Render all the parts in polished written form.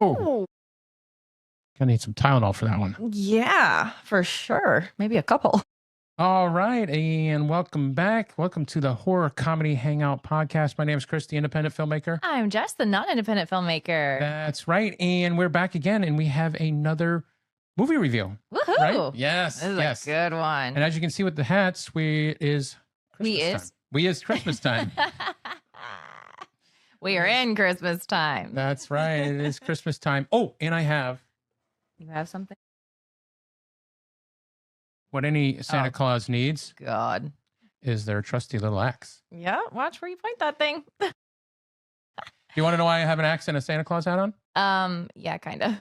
Oh, gonna need some Tylenol for that one. Yeah, for sure. Maybe a couple. All right, and welcome back. Welcome to the Horror Comedy Hangout podcast. My name is Chris, the independent filmmaker. I'm Jess, the non-independent filmmaker. That's right, and we're back again, and we have another movie review. Woohoo! Right? Yes, This is yes. a good one. And as you can see with the hats, we is Christmas time. We are in Christmas time. That's right. It is Christmas time. Oh, and I have You have something? what any Santa Claus needs God. is their trusty little axe. Yeah, watch where you point that thing. Do you want to know why I have an axe and a Santa Claus hat on? Yeah, kind of.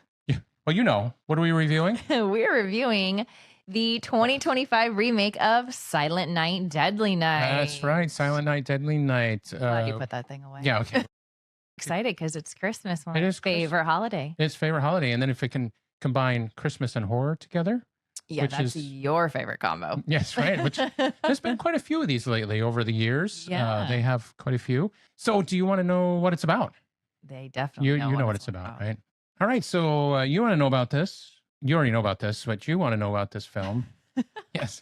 Well, you know. What are we reviewing? We're reviewing the 2025 remake of Silent Night, Deadly Night. That's right. Silent Night, Deadly Night. Glad you put that thing away. Yeah, okay. Excited because it's Christmas. My It is favorite holiday. It's favorite holiday. And then if it can combine Christmas and horror together. Yeah, that's your favorite combo. Yes, right. Which there's been quite a few of these lately over the years. Yeah. They have quite a few. So do you want to know what it's about? They definitely You know what it's about, right? All right. So you want to know about this. You already know about this, but you want to know about this film. Yes.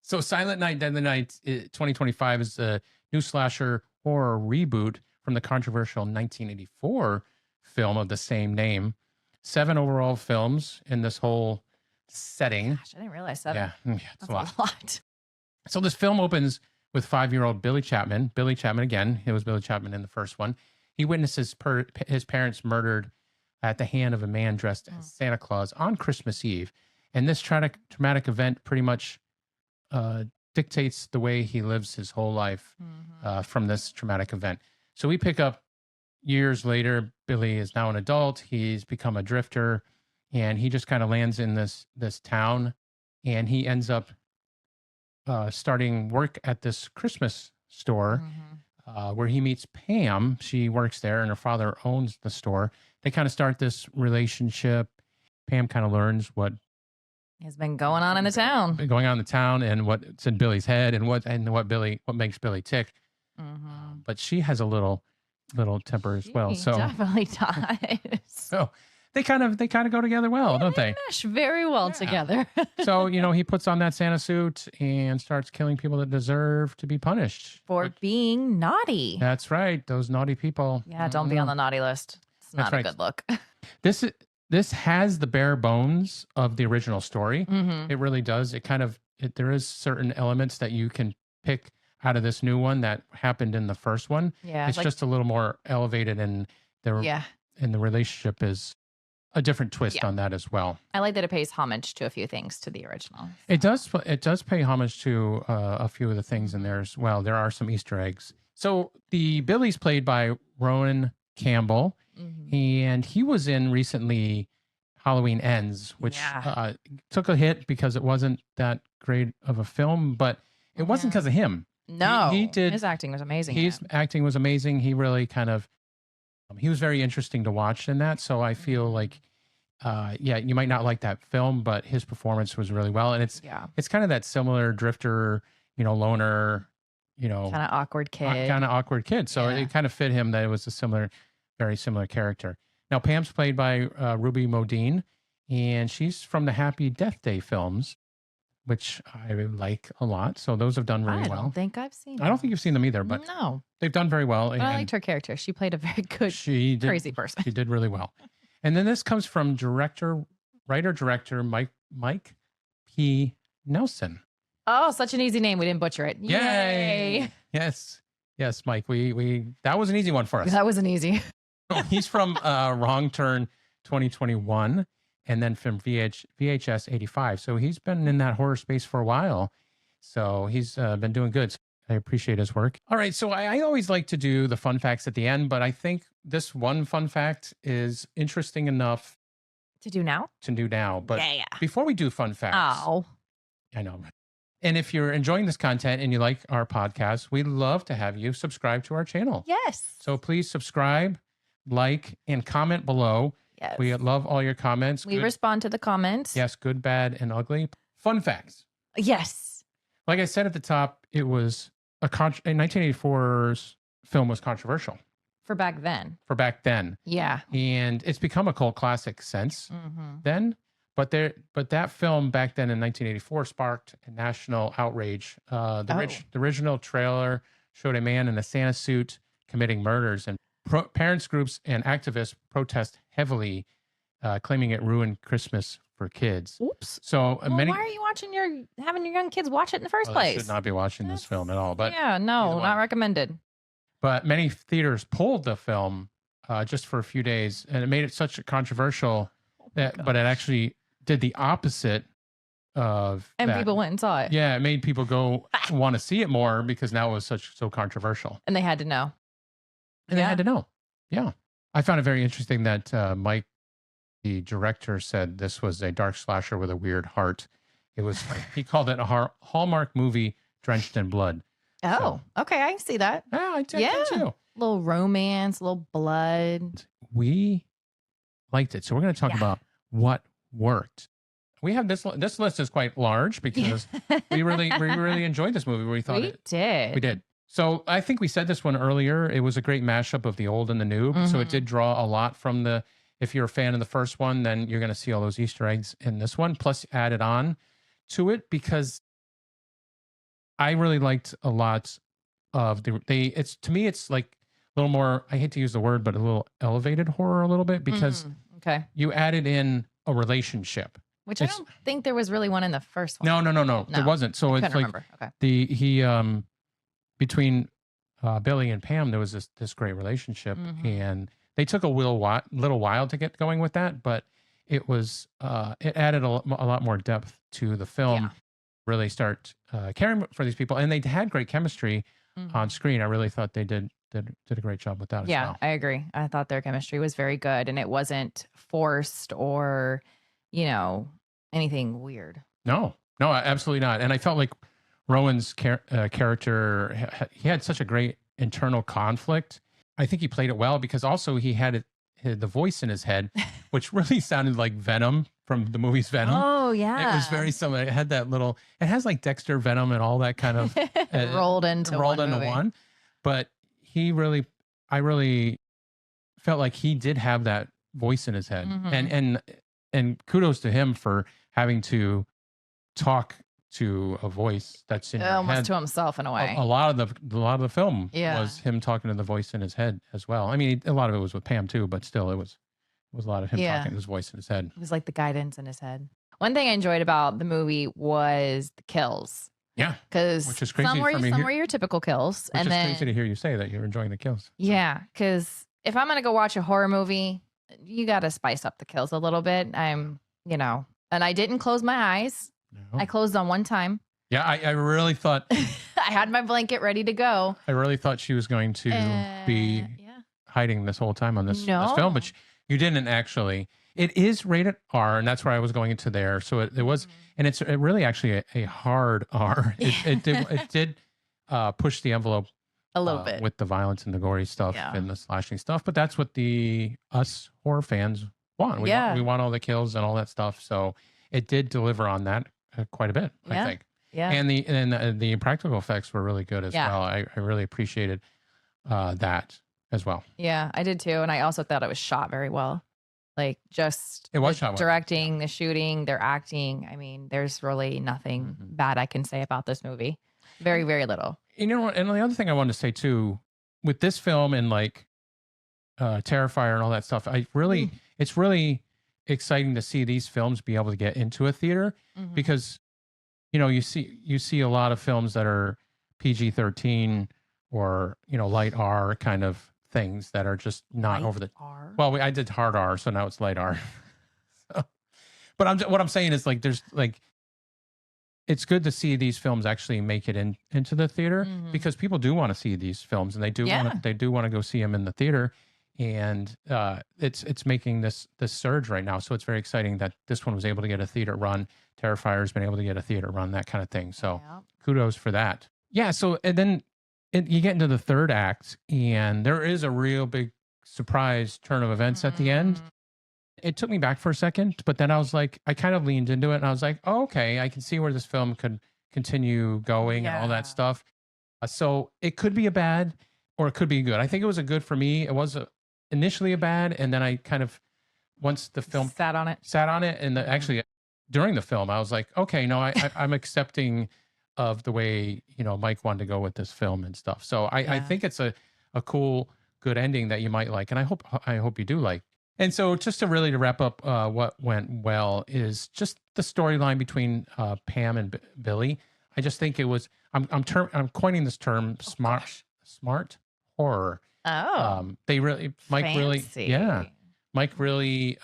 So Silent Night, Deadly Night 2025 is a new slasher horror reboot from the controversial 1984 film of the same name. 7 overall films in this whole setting. Gosh, I didn't realize 7. Yeah, it's That's a lot. So this film opens with 5-year-old Billy Chapman. Billy Chapman again. It was Billy Chapman in the first one. He witnesses his parents murdered at the hand of a man dressed as Santa Claus on Christmas Eve. And this traumatic event pretty much dictates the way he lives his whole life from this traumatic event. So we pick up years later. Billy is now an adult. He's become a drifter, and he just kind of lands in this town, and he ends up starting work at this Christmas store where he meets Pam. She works there, and her father owns the store. They kind of start this relationship. Pam kind of learns what has been going on in the town, and what's in Billy's head, and what makes Billy tick. But she has a little temper as well. So definitely does. So they kind of go together well, don't they? Mesh very well together. So he puts on that Santa suit and starts killing people that deserve to be punished for being naughty. That's right, those naughty people. Yeah, don't be on the naughty list. It's not a good look. This has the bare bones of the original story. It really does. There is certain elements that you can pick out of this new one that happened in the first one. Yeah, it's just a little more elevated, and the relationship is a different twist on that as well. I like that it pays homage to a few things to the original. It does pay homage to a few of the things in there as well. There are some Easter eggs. So the Billy's played by Rowan Campbell, and he was in recently Halloween Ends, which took a hit because it wasn't that great of a film, but it wasn't because of him. No, he did. His acting was amazing. His acting was amazing. He really he was very interesting to watch in that. So I feel like, you might not like that film, but his performance was really well. And it's kind of that similar drifter, loner, kind of awkward kid. So it kind of fit him that it was very similar character. Now Pam's played by Ruby Modine, and she's from the Happy Death Day films, which I like a lot. So those have done very well. I don't think I've seen them. I don't think you've seen them either, but no, they've done very well. But I liked her character. She played a very good, crazy person. She did really well. And then this comes from writer-director Mike P. Nelson. Oh, such an easy name. We didn't butcher it. Yay. Yes, Mike. We that was an easy one for us. That wasn't easy. He's from Wrong Turn 2021. And then from VHS 85. So he's been in that horror space for a while. So he's been doing good. So I appreciate his work. All right. So I always like to do the fun facts at the end, but I think this one fun fact is interesting enough to do now. But before we do fun facts. I know. And if you're enjoying this content and you like our podcast, we'd love to have you subscribe to our channel. Yes. So please subscribe, like, and comment below. Yes. We love all your comments. We respond to the comments. Yes, good, bad, and ugly. Fun facts. Yes. Like I said at the top, it was a 1984's film was controversial. For back then. for back then. Yeah. And it's become a cult classic since then. But that film back then in 1984 sparked a national outrage. The original trailer showed a man in a Santa suit committing murders, and parents groups and activists protest heavily, claiming it ruined Christmas for kids. Oops. So Well, why are you having your young kids watch it in the first they place? should not be watching this film at all. But yeah, no, not recommended. But many theaters pulled the film just for a few days, and it made it such a controversial but it actually did the opposite of and that. People went and saw it. Yeah, it made people go want to see it more because now it was so controversial. And they had to know. And they had to know. Yeah. I found it very interesting that Mike, the director, said this was a dark slasher with a weird heart. It was, he called it a Hallmark movie drenched in blood. Oh, okay. I see that. Yeah, I did too. Little romance, little blood. We liked it. So we're going to talk about what worked. We have this list is quite large because we really enjoyed this movie. We did. So I think we said this one earlier. It was a great mashup of the old and the new. So it did draw a lot from if you're a fan of the first one, then you're going to see all those Easter eggs in this one, plus added on to it, because I really liked a lot of to me, it's like a little more, I hate to use the word, but a little elevated horror a little bit, because you added in a relationship. Which I don't think there was really one in the first one. No. There wasn't. So it's like between Billy and Pam, there was this great relationship, and they took a little while to get going with that, but it was it added a lot more depth to the film. Really start caring for these people, and they had great chemistry on screen. I really thought they did a great job with that as well. Yeah, I agree. I thought their chemistry was very good, and it wasn't forced or anything weird. No, absolutely not. And I felt like Rowan's character, he had such a great internal conflict. I think he played it well because also he had the voice in his head, which really sounded like Venom from the movie's Venom. Oh, yeah. It was very similar. It had that it has like Dexter Venom and all that kind of rolled into one. But I really felt like he did have that voice in his head. And kudos to him for having to talk to a voice that's in your almost head. To himself in a way. A lot of the film was him talking to the voice in his head as well. I mean, a lot of it was with Pam too, but still it was a lot of him talking to his voice in his head. It was like the guidance in his head. One thing I enjoyed about the movie was the kills. Yeah. Because which is crazy some were your typical kills. Which is crazy to hear you say that you're enjoying the kills. Yeah. Because if I'm going to go watch a horror movie, you got to spice up the kills a little bit. And I didn't close my eyes. No. I closed on one time. Yeah, I really thought. I had my blanket ready to go. I really thought she was going to be hiding this whole time on this film, but you didn't actually. It is rated R, and that's where I was going into there. So it was, and it's really actually a hard R. It did push the envelope a little bit with the violence and the gory stuff and the slashing stuff. But that's what us horror fans want. We want all the kills and all that stuff. So it did deliver on that quite a bit, I think. Yeah. And the practical effects were really good as well. I really appreciated that as well. Yeah, I did too. And I also thought it was shot very well. Like just it was shot well. Directing, the shooting, their acting. I mean, there's really nothing bad I can say about this movie. Very, very little. And the other thing I wanted to say too, with this film and like Terrifier and all that stuff, it's really exciting to see these films be able to get into a theater because you see a lot of films that are PG-13 or light R kind of things that are just not light over the R. Well, I did hard R, so now it's light R. But what I'm saying is like there's like it's good to see these films actually make it into the theater because people do want to see these films and they do want to go see them in the theater. And it's making this surge right now. So it's very exciting that this one was able to get a theater run. Terrifier's been able to get a theater run, that kind of thing. So kudos for that. Yeah. So and then you get into the third act, and there is a real big surprise turn of events at the end. It took me back for a second, but then I was like, I kind of leaned into it, and I was like, oh, okay, I can see where this film could continue going and all that stuff. So it could be a bad. or it could be good. I think it was a good for me. It was initially a bad, and then I kind of once the film Sat on it. and actually during the film, I was like, okay, no, I'm accepting of the way Mike wanted to go with this film and stuff. So I think it's a cool, good ending that you might like, and I hope you do like. And so just to wrap up, what went well is just the storyline between Pam and Billy. I just think it was. I'm coining this term, smart horror. Oh, They really, Mike really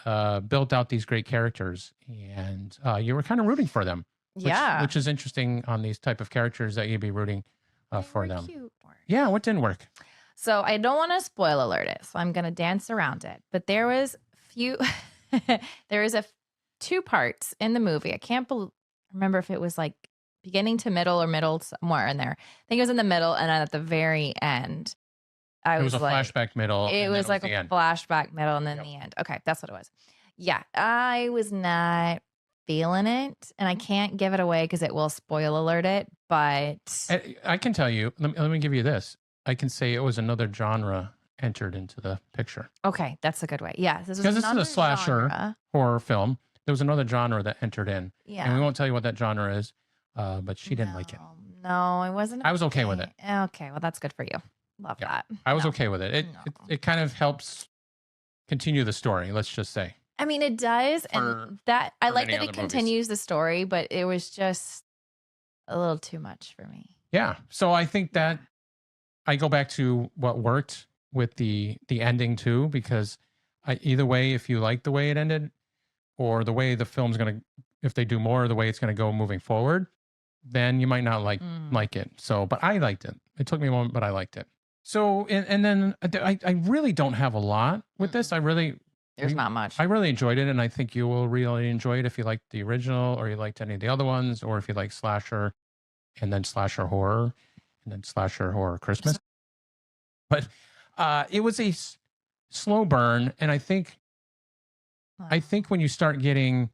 built out these great characters, and you were kind of rooting for them. Which is interesting on these type of characters that you'd be rooting for them. Cute. Yeah, what didn't work? So I don't want to spoil alert it, so I'm gonna dance around it. But there was two parts in the movie. I can't remember if it was like beginning to middle or middle somewhere in there. I think it was in the middle, and then at the very end, it was a flashback middle. It was like a flashback middle, and then the end. Okay, that's what it was. Yeah, I was not feeling it, and I can't give it away because it will spoil alert it. But I can tell you. Let me give you this. I can say it was another genre entered into the picture. Okay, that's a good way. Yeah, because this is a slasher horror film. There was another genre that entered in. Yeah, and we won't tell you what that genre is. But she didn't like it. No, I wasn't. I was okay with it. Okay, well, that's good for you. Love that. I was okay with it. It kind of helps continue the story. Let's just say. I mean, it does, and that I like that it continues the story, but it was just a little too much for me. Yeah, so I think that I go back to what worked with the ending too, because either way, if you like the way it ended, or the way the film's gonna, if they do more, the way it's gonna go moving forward, then you might not like it. So, but I liked it. It took me a moment, but I liked it. So, and then I really don't have a lot with this. There's not much. I really enjoyed it, and I think you will really enjoy it if you liked the original, or you liked any of the other ones, or if you like slasher, and then slasher horror, and then slasher horror Christmas. But it was a slow burn, and I think when you start getting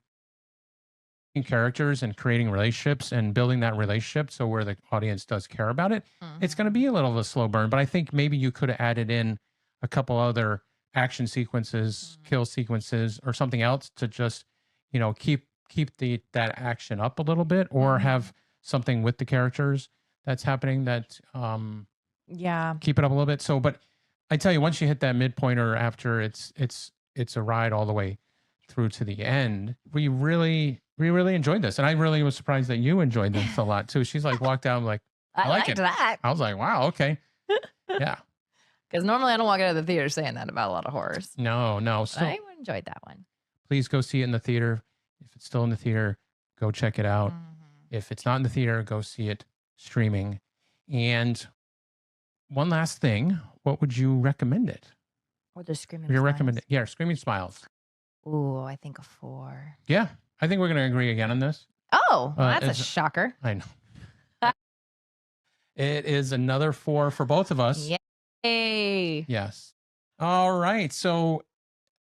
characters and creating relationships and building that relationship, so where the audience does care about it, it's going to be a little of a slow burn. But I think maybe you could have added in a couple other action sequences, kill sequences, or something else to just keep that action up a little bit, or have something with the characters that's happening that keep it up a little bit. So, but I tell you, once you hit that midpoint, or after it's a ride all the way through to the end, we really enjoyed this, and I really was surprised that you enjoyed this a lot too. She's like walked out like, I like it. That. I was like, wow, okay, yeah. Because normally I don't walk out of the theater saying that about a lot of horrors. No. So I enjoyed that one. Please go see it in the theater. If it's still in the theater, go check it out. If it's not in the theater, go see it streaming. And one last thing, what would you recommend it? Or the Screaming Smiles. Yeah, Screaming Smiles. Ooh, I think a 4. Yeah, I think we're going to agree again on this. Oh, well, that's a shocker. I know. It is another 4 for both of us. Yay. Yes. All right. So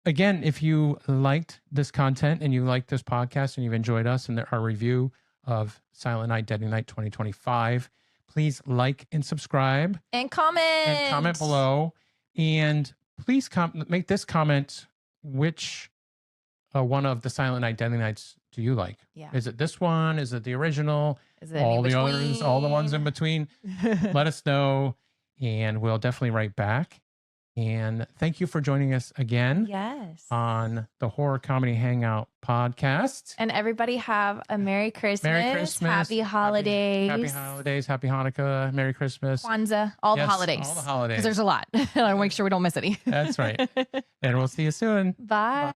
again, if you liked this content and you liked this podcast and you've enjoyed us and our review of Silent Night, Deadly Night 2025, please like and subscribe. And comment. And comment below. And please make this comment. Which one of the Silent Night, Deadly Nights do you like? Yeah. Is it this one? Is it the original? Is it all the others? All the ones in between? Let us know. And we'll definitely write back. And thank you for joining us again. Yes. On the Horror Comedy Hangout podcast. And everybody have a Merry Christmas. Merry Christmas. Happy holidays. Happy holidays. Happy Hanukkah. Merry Christmas. Kwanzaa. All the holidays. All the holidays. Because there's a lot. I want to make sure we don't miss any. That's right. And we'll see you soon. Bye.